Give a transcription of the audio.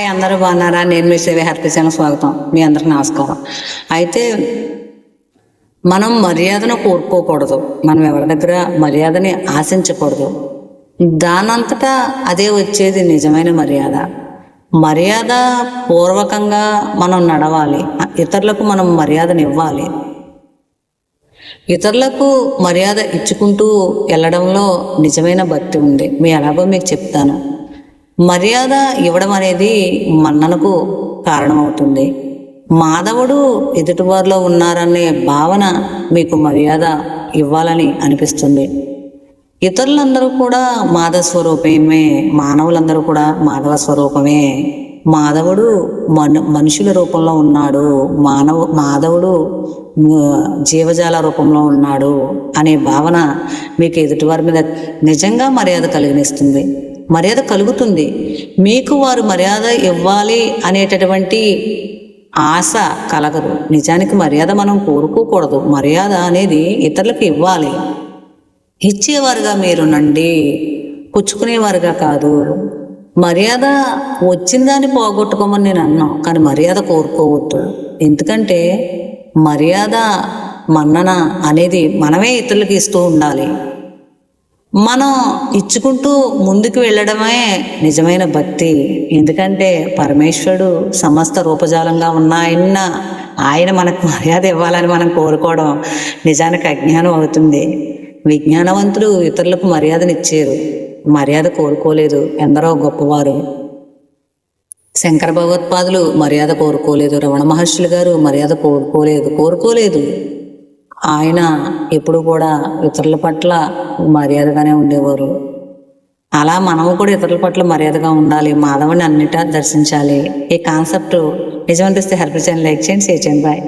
Hi, అందరూ బాగున్నారా? నేను మీ సేవ హర్పిశాను. స్వాగతం. మీ అందరికి నమస్కారం. అయితే మనం మర్యాదను కోరుకోకూడదు, మనం ఎవరి దగ్గర మర్యాదని ఆశించకూడదు. దానంతటా అదే వచ్చేది నిజమైన మర్యాద. మర్యాద పూర్వకంగా మనం నడవాలి, ఇతరులకు మనం మర్యాదను ఇవ్వాలి. ఇతరులకు మర్యాద ఇచ్చుకుంటూ వెళ్ళడంలో నిజమైన భక్తి ఉంది. మీ ఎలాగో మీకు చెప్తాను. మర్యాద ఇవ్వడం అనేది మన్ననకు కారణమవుతుంది. మాధవుడు ఎదుటివారిలో ఉన్నారనే భావన మీకు మర్యాద ఇవ్వాలని అనిపిస్తుంది. ఇతరులందరూ కూడా మాధవ స్వరూపమే, మానవులందరూ కూడా మాధవ స్వరూపమే. మాధవుడు మనుషుల రూపంలో ఉన్నాడు, మాధవుడు జీవజాల రూపంలో ఉన్నాడు అనే భావన మీకు ఎదుటివారి మీద నిజంగా మర్యాద కలిగిస్తుంది, మర్యాద కలుగుతుంది. మీకు వారు మర్యాద ఇవ్వాలి అనేటటువంటి ఆశ కలగదు. నిజానికి మర్యాద మనం కోరుకోకూడదు, మర్యాద అనేది ఇతరులకు ఇవ్వాలి. ఇచ్చేవారుగా మీరు నండి, పుచ్చుకునేవారుగా కాదు. మర్యాద వచ్చిన దాన్ని పోగొట్టుకోమని నేను అన్నాను, కానీ మర్యాద కోరుకోవద్దు. ఎందుకంటే మర్యాద మన్నన అనేది మనమే ఇతరులకు ఇస్తూ ఉండాలి. మనం ఇచ్చుకుంటూ ముందుకు వెళ్ళడమే నిజమైన భక్తి. ఎందుకంటే పరమేశ్వరుడు సమస్త రూపజాలంగా ఉన్న ఆయన మనకు మర్యాద ఇవ్వాలని మనం కోరుకోవడం నిజానికి అజ్ఞానం అవుతుంది. విజ్ఞానవంతులు ఇతరులకు మర్యాదనిచ్చారు, మర్యాద కోరుకోలేదు. ఎందరో గొప్పవారు. శంకర భగవత్పాదులు మర్యాద కోరుకోలేదు, రమణ మహర్షులు గారు మర్యాద కోరుకోలేదు. ఆయన ఎప్పుడు కూడా ఇతరుల పట్ల మర్యాదగానే ఉండేవారు. అలా మనము కూడా ఇతరుల పట్ల మర్యాదగా ఉండాలి, మాధవుని అన్నిటా దర్శించాలి. ఈ కాన్సెప్ట్ నిజమనిపిస్తే హెల్ప్ చేయండి, లైక్ చేయండి, షేర్ చేయండి. బాయ్.